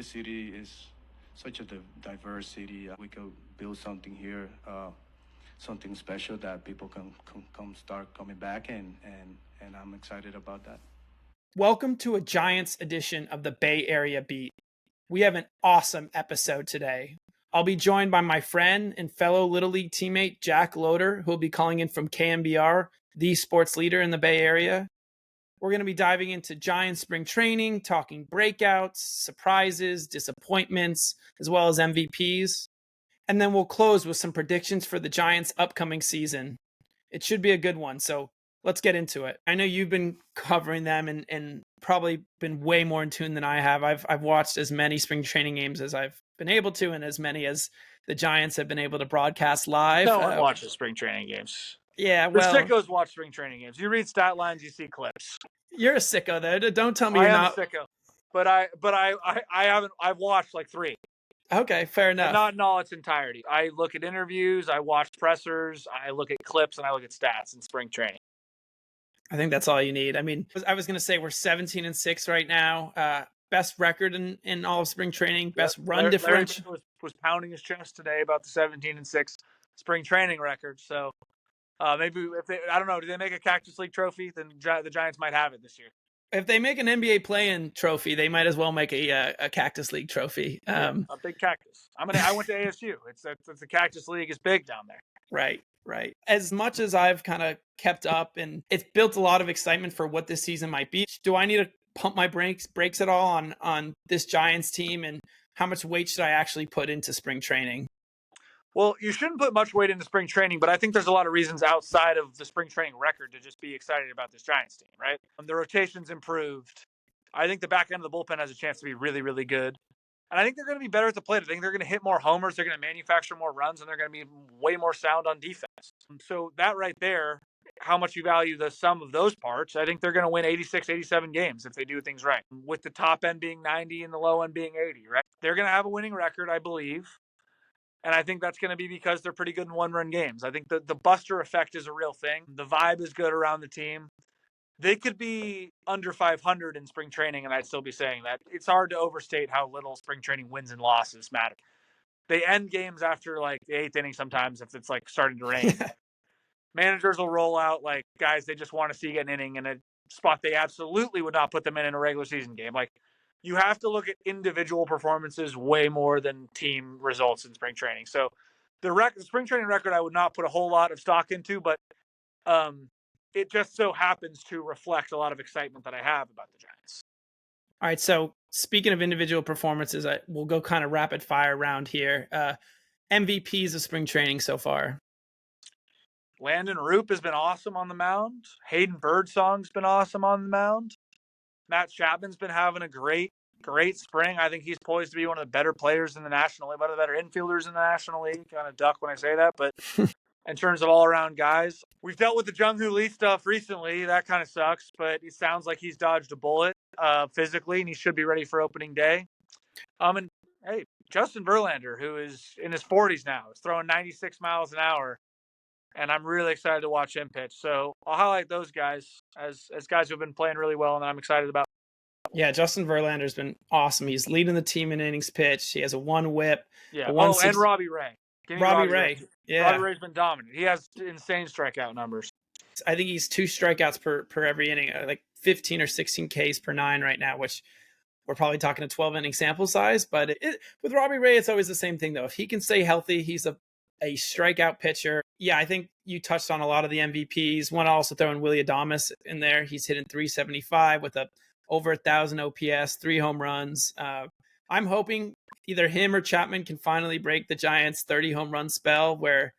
This city is such a diverse city. We could build something here, something special that people can come start coming back, and I'm excited about that. Welcome to a Giants edition of the Bay Area Beat. We have an awesome episode today. I'll be joined by my friend and fellow Little League teammate, Jack Loder, who will be calling in from KNBR, the sports leader in the Bay Area. We're going to be diving into Giants spring training, talking breakouts, surprises, disappointments, as well as MVPs. And then we'll close with some predictions for the Giants' upcoming season. It should be a good one, so let's get into it. I know you've been covering them and probably been way more in tune than I have. I've watched as many spring training games as I've been able to, and as many as the Giants have been able to broadcast live. No one watches spring training games. Yeah, The well, sickos watch spring training games. You read stat lines, you see clips. you're a sicko though. Don't tell me I you're am not. a sicko, but I haven't. I've watched like 3. Okay, fair enough. But not in all its entirety. I look at interviews, I watch pressers, I look at clips, and I look at stats in spring training. I think that's all you need. I mean, I was going to say we're 17-6 right now. Best record in all of spring training. Best run differential. Larry was pounding his chest today about the 17-6 spring training record. So maybe if they, I don't know, do they make a Cactus League trophy? Then the Giants might have it this year. If they make an NBA play-in trophy, they might as well make a Cactus League trophy. A big cactus. I went to ASU. It's the Cactus League is big down there. Right. As much as I've kind of kept up, and it's built a lot of excitement for what this season might be, do I need to pump my brakes at all on this Giants team, and how much weight should I actually put into spring training? Well, you shouldn't put much weight into spring training, but I think there's a lot of reasons outside of the spring training record to just be excited about this Giants team, right? The rotation's improved. I think the back end of the bullpen has a chance to be really, really good. And I think they're going to be better at the plate. I think they're going to hit more homers. They're going to manufacture more runs, and they're going to be way more sound on defense. So that right there, how much you value the sum of those parts, I think they're going to win 86, 87 games if they do things right. With the top end being 90 and the low end being 80, right? They're going to have a winning record, I believe. And I think that's going to be because they're pretty good in one-run games. I think the Buster effect is a real thing. The vibe is good around the team. They could be under 500 in spring training, and I'd still be saying that. It's hard to overstate how little spring training wins and losses matter. They end games after like the 8th inning sometimes if it's like starting to rain. Managers will roll out like guys they just want to see get an inning in a spot they absolutely would not put them in a regular season game. Like, you have to look at individual performances way more than team results in spring training. So the spring training record I would not put a whole lot of stock into, but it just so happens to reflect a lot of excitement that I have about the Giants. All right, so speaking of individual performances, we'll go kind of rapid fire round here. MVPs of spring training so far. Landon Roop has been awesome on the mound. Hayden Birdsong's been awesome on the mound. Matt Chapman's been having a great spring. I think he's poised to be one of the better players in the National League, one of the better infielders in the National League. Kind of duck when I say that, but in terms of all-around guys, we've dealt with the Jung-Hoo Lee stuff recently. That kind of sucks, but it sounds like he's dodged a bullet physically, and he should be ready for opening day. And hey, Justin Verlander, who is in his 40s now, is throwing 96 miles an hour. And I'm really excited to watch him pitch. So I'll highlight those guys as guys who have been playing really well and that I'm excited about. Yeah, Justin Verlander's been awesome. He's leading the team in innings pitched. He has a 1 whip. Yeah. And Robbie Ray. Robbie Ray. Yeah. Robbie Ray's been dominant. He has insane strikeout numbers. I think he's 2 strikeouts per every inning, like 15 or 16 Ks per 9 right now, which we're probably talking a 12-inning sample size. But with Robbie Ray, it's always the same thing, though. If he can stay healthy, he's a strikeout pitcher. Yeah, I think you touched on a lot of the MVPs. Want to also throw in Willy Adames in there. He's hitting 375 with over 1,000 OPS, 3 home runs. I'm hoping either him or Chapman can finally break the Giants' 30 home run spell, where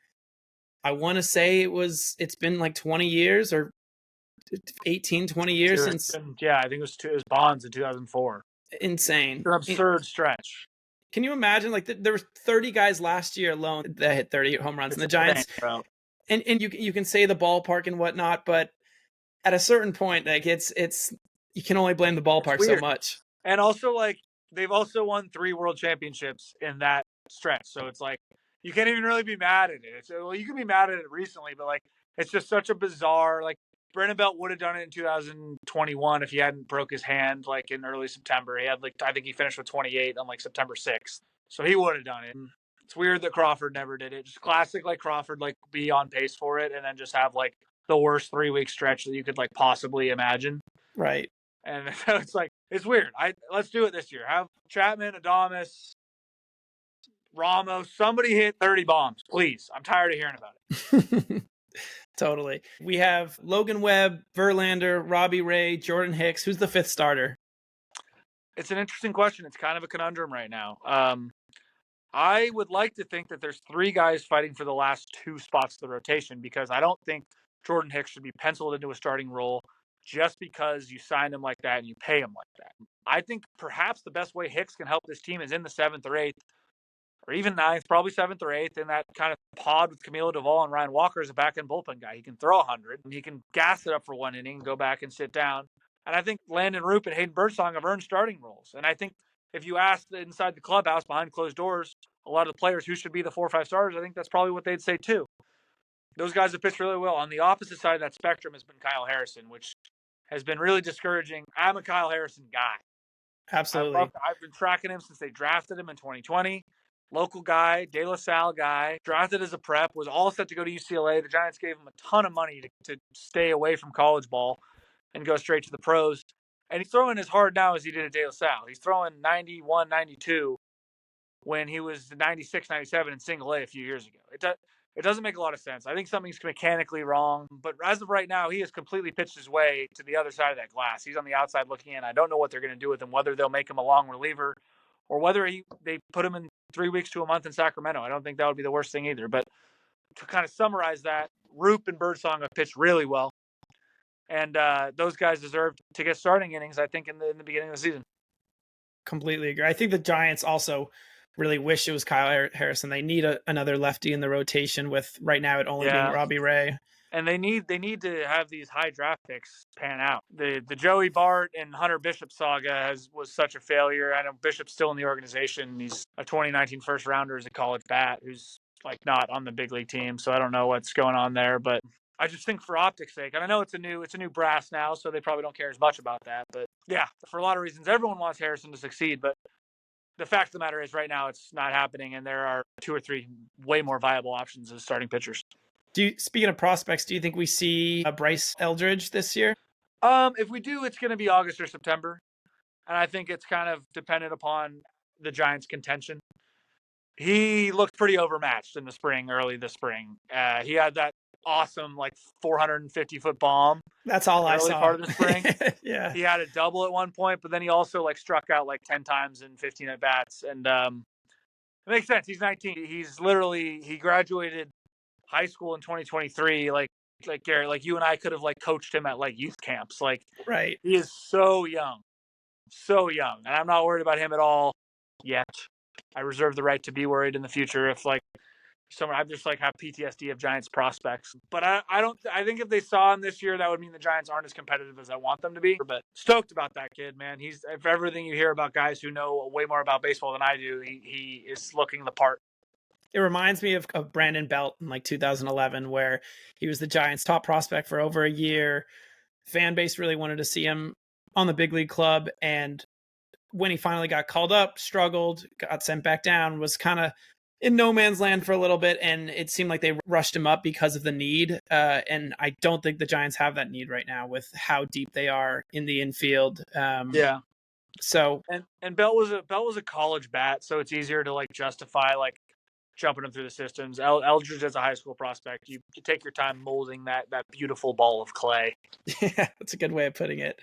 I want to say it's been like 20 years or 18, 20 years since. Yeah, I think it was Bonds in 2004. Insane. It's an absurd stretch. Can you imagine, like, there were 30 guys last year alone that hit 30 home runs, and the Giants, and you can say the ballpark and whatnot, but at a certain point, like, it's you can only blame the ballpark so much. And also, like, they've also won 3 world championships in that stretch, so it's like you can't even really be mad at it. You can be mad at it recently, but like, it's just such a bizarre, like, Brandon Belt would have done it in 2021 if he hadn't broke his hand like in early September. He had I think he finished with 28 on like September 6th. So he would have done it. It's weird that Crawford never did it. Just classic like Crawford, like be on pace for it and then just have like the worst 3-week stretch that you could like possibly imagine. Right. And so it's like, it's weird. Let's do it this year. Have Chapman, Adames, Ramos, somebody hit 30 bombs, please. I'm tired of hearing about it. Totally. We have Logan Webb, Verlander, Robbie Ray, Jordan Hicks. Who's the fifth starter? It's an interesting question. It's kind of a conundrum right now. I would like to think that there's 3 guys fighting for the last 2 spots of the rotation because I don't think Jordan Hicks should be penciled into a starting role just because you signed him like that and you pay him like that. I think perhaps the best way Hicks can help this team is in the 7th or 8th or even 9th, probably 7th or 8th in that kind of pod with Camilo Duvall and Ryan Walker as a back-end bullpen guy. He can throw 100 and he can gas it up for 1 inning, go back and sit down. And I think Landon Roop and Hayden Birdsong have earned starting roles. And I think if you ask inside the clubhouse behind closed doors, a lot of the players who should be the 4 or 5 starters, I think that's probably what they'd say too. Those guys have pitched really well. On the opposite side of that spectrum has been Kyle Harrison, which has been really discouraging. I'm a Kyle Harrison guy. Absolutely. I've been tracking him since they drafted him in 2020. Local guy, De La Salle guy, drafted as a prep, was all set to go to UCLA. The Giants gave him a ton of money to stay away from college ball and go straight to the pros. And he's throwing as hard now as he did at De La Salle. He's throwing 91, 92 when he was 96, 97 in single A a few years ago. It doesn't make a lot of sense. I think something's mechanically wrong. But as of right now, he has completely pitched his way to the other side of that glass. He's on the outside looking in. I don't know what they're going to do with him, whether they'll make him a long reliever or whether they put him in 3 weeks to a month in Sacramento. I don't think that would be the worst thing either. But to kind of summarize that, Roop and Birdsong have pitched really well. And those guys deserve to get starting innings, I think, in the beginning of the season. Completely agree. I think the Giants also really wish it was Kyle Harrison. They need another lefty in the rotation with right now it only being Robbie Ray. And they need to have these high draft picks pan out. The Joey Bart and Hunter Bishop saga was such a failure. I know Bishop's still in the organization. He's a 2019 first rounder as a college bat who's like not on the big league team. So I don't know what's going on there, but I just think for optics sake, and I know it's a new brass now, so they probably don't care as much about that. But yeah, for a lot of reasons, everyone wants Harrison to succeed. But the fact of the matter is right now it's not happening, and there are 2 or 3 way more viable options as starting pitchers. Speaking of prospects, do you think we see a Bryce Eldridge this year? If we do, it's going to be August or September. And I think it's kind of dependent upon the Giants' contention. He looked pretty overmatched in the spring, early this spring. He had that awesome, like 450-foot bomb. That's all I saw. Part of the spring. Yeah. He had a double at one point, but then he also like struck out like 10 times in 15 at bats. And it makes sense. He's 19. He graduated high school in 2023. Like Garrett, like you and I could have like coached him at like youth camps. Like, right. He is so young. And I'm not worried about him at all yet. I reserve the right to be worried in the future if like I just like have PTSD of Giants prospects. But I think if they saw him this year, that would mean the Giants aren't as competitive as I want them to be. But stoked about that kid, man. He's, if everything you hear about guys who know way more about baseball than I do, he is looking the part. It reminds me of Brandon Belt in like 2011, where he was the Giants' top prospect for over a year. Fan base really wanted to see him on the big league club. And when he finally got called up, struggled, got sent back down, was kind of in no man's land for a little bit. And it seemed like they rushed him up because of the need. And I don't think the Giants have that need right now with how deep they are in the infield. Yeah. So, and Belt was a college bat. So it's easier to like justify like jumping him through the systems. Eldridge as a high school prospect, you take your time molding that beautiful ball of clay. Yeah, that's a good way of putting it.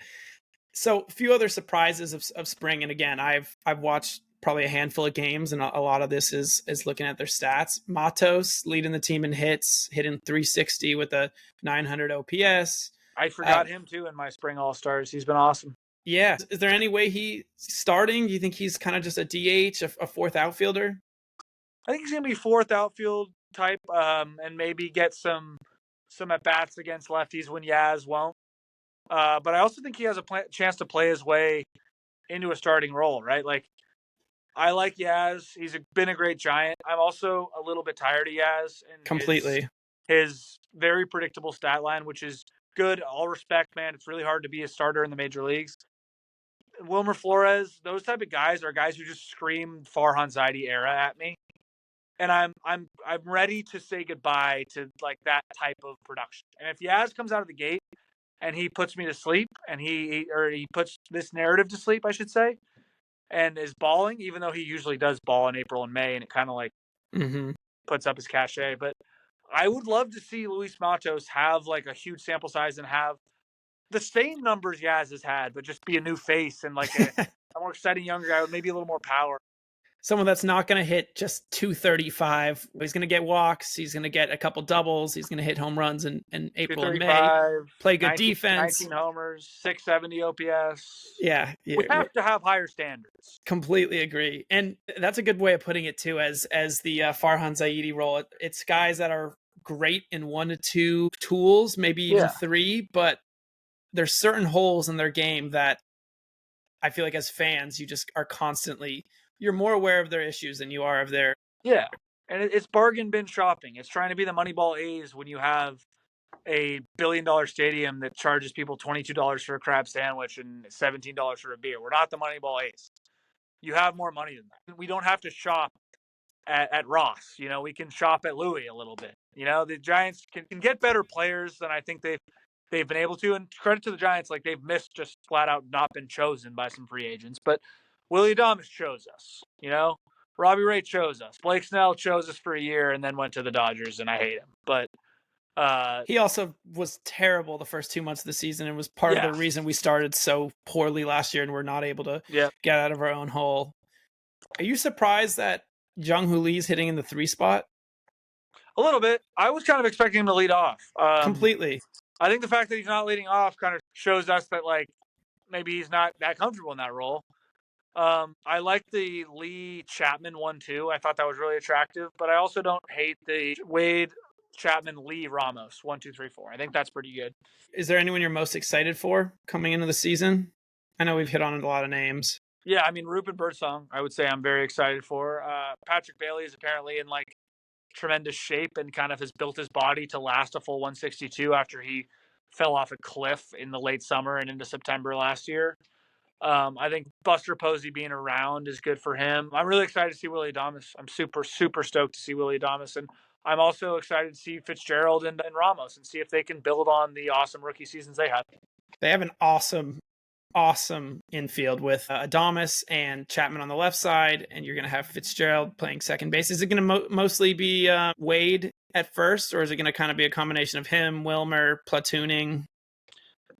So a few other surprises of spring. And again, I've watched probably a handful of games, and a lot of this is looking at their stats. Matos leading the team in hits, hitting 360 with a 900 OPS. I forgot him too in my spring All-Stars. He's been awesome. Yeah. Is there any way he's starting? Do you think he's kind of just a DH, a fourth outfielder? I think he's going to be fourth outfield type, and maybe get some at-bats against lefties when Yaz won't. But I also think he has a chance to play his way into a starting role, right? Like, I like Yaz. He's been a great Giant. I'm also a little bit tired of Yaz. And completely. His very predictable stat line, which is good. All respect, man. It's really hard to be a starter in the major leagues. Wilmer Flores, those type of guys are guys who just scream Farhan Zaidi era at me. And I'm ready to say goodbye to like that type of production. And if Yaz comes out of the gate and he puts me to sleep and he puts this narrative to sleep, I should say, and is balling, even though he usually does ball in April and May, and it kind of like puts up his cachet. But I would love to see Luis Matos have like a huge sample size and have the same numbers Yaz has had, but just be a new face and like a more exciting younger guy with maybe a little more power. Someone that's not going to hit just 235. He's going to get walks. He's going to get a couple doubles. He's going to hit home runs in April and May. Play good 19, defense. 19 homers, 670 OPS. Yeah. We have to have higher standards. Completely agree. And that's a good way of putting it too, as the Farhan Zaidi role. It's guys that are great in 1 to 2 tools, maybe even 3, but there's certain holes in their game that I feel like as fans, you just are constantly, you're more aware of their issues than you are of their. Yeah. And it's bargain bin shopping. It's trying to be the Moneyball A's when you have a $1 billion stadium that charges people $22 for a crab sandwich and $17 for a beer. We're not the Moneyball A's. You have more money than that. We don't have to shop at Ross. You know, we can shop at Louis a little bit. You know, the Giants can get better players than I think they've been able to. And credit to the Giants, like they've missed just flat out not been chosen by some free agents. But Willie Adames chose us, you know. Robbie Ray chose us. Blake Snell chose us for a year and then went to the Dodgers, and I hate him. But he also was terrible the first 2 months of the season and was part of the reason we started so poorly last year and we're not able to get out of our own hole. Are you surprised that Jung-Hoo Lee's hitting in the 3 spot? A little bit. I was kind of expecting him to lead off. Completely. I think the fact that he's not leading off kind of shows us that like maybe he's not that comfortable in that role. I like the Lee Chapman one too. I thought that was really attractive, but I also don't hate the Wade Chapman Lee Ramos 1, 2, 3, 4. I think that's pretty good. Is there anyone you're most excited for coming into the season? I know we've hit on a lot of names. Yeah, I mean Rupert Birdsong, I would say I'm very excited for. Patrick Bailey is apparently in like tremendous shape and kind of has built his body to last a full 162 after he fell off a cliff in the late summer and into September last year. I think Buster Posey being around is good for him. I'm really excited to see Willie Adames. I'm super, super stoked to see Willie Adames. And I'm also excited to see Fitzgerald and Ramos and see if they can build on the awesome rookie seasons they had. They have an awesome infield with Adames and Chapman on the left side, and you're going to have Fitzgerald playing second base. Is it going to mostly be Wade at first, or is it going to kind of be a combination of him, Wilmer, platooning?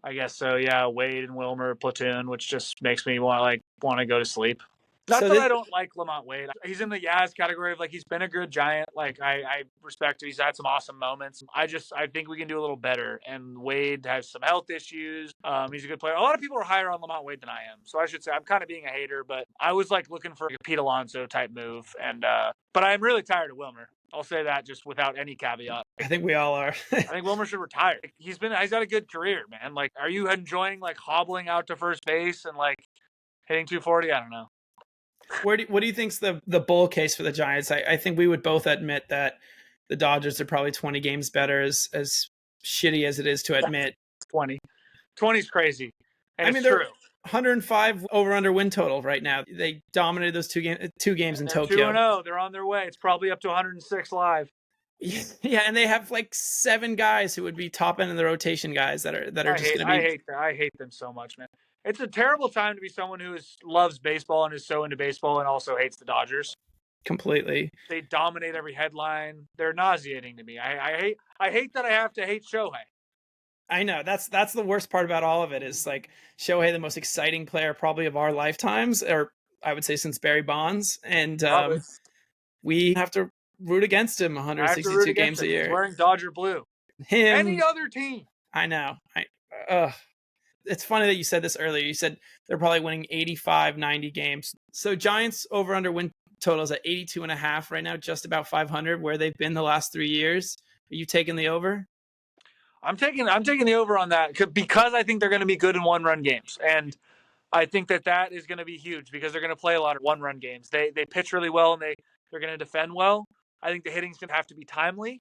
I guess so. Yeah, Wade and Wilmer platoon, which just makes me want to go to sleep. Not that I don't like Lamont Wade. He's in the Yaz category of like he's been a good Giant. Like I respect him. He's had some awesome moments. I think we can do a little better. And Wade has some health issues. He's a good player. A lot of people are higher on Lamont Wade than I am. So I should say I'm kind of being a hater, but I was like looking for a Pete Alonso type move. And but I'm really tired of Wilmer. I'll say that just without any caveat. I think we all are. I think Wilmer should retire. He's got a good career, man. Like, are you enjoying like hobbling out to first base and like hitting 240? I don't know. What do you think's the bull case for the Giants? I think we would both admit that the Dodgers are probably 20 games better, as shitty as it is to admit. 20 is crazy. And I mean, they're 105 over/under win total right now. They dominated those two games in Tokyo. 2-0. They're on their way. It's probably up to 106 live. Yeah, and they have like 7 guys who would be top end in the rotation guys that are just going to be. I hate them so much, man. It's a terrible time to be someone who loves baseball and is so into baseball and also hates the Dodgers. Completely. They dominate every headline. They're nauseating to me. I hate that I have to hate Shohei. I know. That's the worst part about all of it is like Shohei, the most exciting player probably of our lifetimes, or I would say since Barry Bonds. And we have to root against him 162 games a year. He's wearing Dodger blue. Any other team. I know. It's funny that you said this earlier. You said they're probably winning 85, 90 games. So Giants over/under win totals at 82.5 right now, just about 500, where they've been the last 3 years. Are you taking the over? I'm taking the over on that because I think they're going to be good in one-run games, and I think that is going to be huge because they're going to play a lot of one-run games. They pitch really well and they're going to defend well. I think the hitting's going to have to be timely.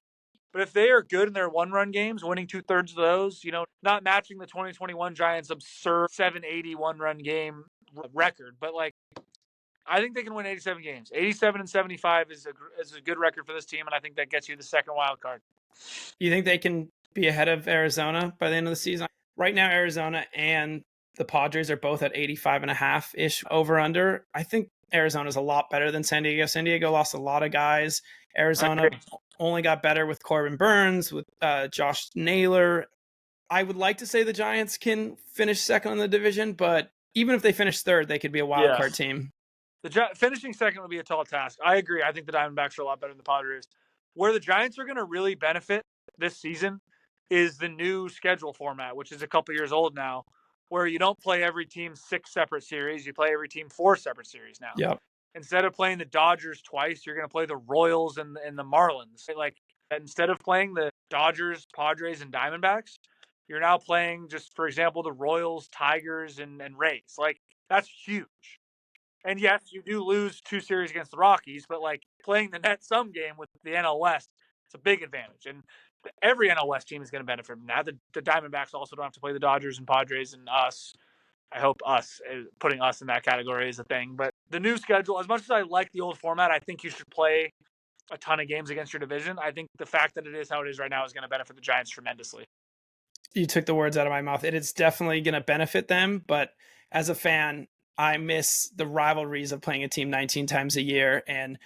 But if they are good in their 1-run games, winning 2/3 of those, not matching the 2021 Giants' absurd 780 1-run game record, but like I think they can win 87 games. 87-75 is a good record for this team, and I think that gets you the second wild card. You think they can be ahead of Arizona by the end of the season? Right now, Arizona and the Padres are both at 85.5-ish over under. I think Arizona's a lot better than San Diego. San Diego lost a lot of guys. Arizona only got better with Corbin Burns, with Josh Naylor. I would like to say the Giants can finish second in the division, but even if they finish third, they could be a wild card team. Finishing second would be a tall task. I agree. I think the Diamondbacks are a lot better than the Padres. Where the Giants are going to really benefit this season is the new schedule format, which is a couple years old now, where you don't play every team 6 separate series. You play every team 4 separate series now. Yep. Instead of playing the Dodgers twice, you're going to play the Royals and the Marlins. Like, instead of playing the Dodgers, Padres, and Diamondbacks, you're now playing, just for example, the Royals, Tigers, and Rays. Like, that's huge. And yes, you do lose 2 series against the Rockies, but like playing the net sum game with the NL West, it's a big advantage. And every NL West team is going to benefit from that. The Diamondbacks also don't have to play the Dodgers and Padres and us. I hope us, putting us in that category is a thing. But the new schedule, as much as I like the old format, I think you should play a ton of games against your division. I think the fact that it is how it is right now is going to benefit the Giants tremendously. You took the words out of my mouth. It is definitely going to benefit them, but as a fan, I miss the rivalries of playing a team 19 times a year and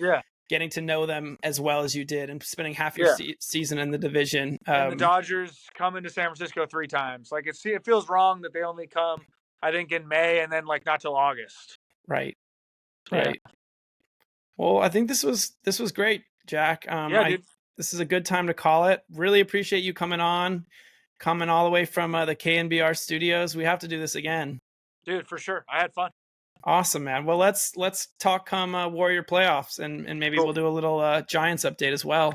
getting to know them as well as you did and spending half your season in the division. And the Dodgers come into San Francisco 3 times. Like, it feels wrong that they only come, I think, in May and then like not till August. Right. Well, I think this was great, Jack. Dude. This is a good time to call it. Really appreciate you coming all the way from the KNBR studios. We have to do this again. Dude, for sure. I had fun. Awesome, man. Well, let's talk come Warrior playoffs, and maybe we'll do a little Giants update as well.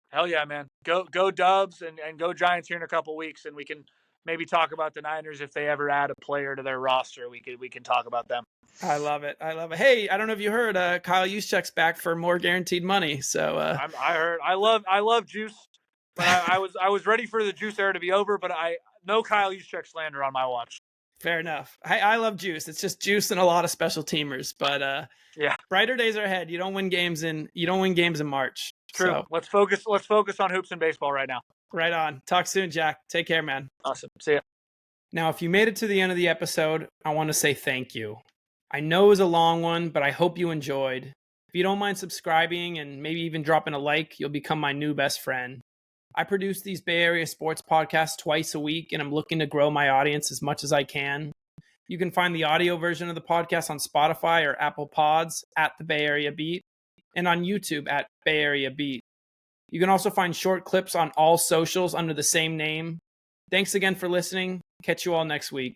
Hell yeah, man. Go Dubs and go Giants here in a couple weeks, and we can maybe talk about the Niners if they ever add a player to their roster. We can talk about them. I love it. Hey, I don't know if you heard, Kyle Juszczyk's back for more guaranteed money. So I heard. I love Juice, but I was ready for the Juice era to be over, but no Kyle Juszczyk slander on my watch. Fair enough. I love Juice. It's just Juice and a lot of special teamers, but brighter days are ahead. You don't win games in March. True. So. Let's focus on hoops and baseball right now. Right on. Talk soon, Jack. Take care, man. Awesome. See ya. Now, if you made it to the end of the episode, I want to say thank you. I know it was a long one, but I hope you enjoyed. If you don't mind subscribing and maybe even dropping a like, you'll become my new best friend. I produce these Bay Area sports podcasts twice a week, and I'm looking to grow my audience as much as I can. You can find the audio version of the podcast on Spotify or Apple Pods at the Bay Area Beat, and on YouTube at Bay Area Beat. You can also find short clips on all socials under the same name. Thanks again for listening. Catch you all next week.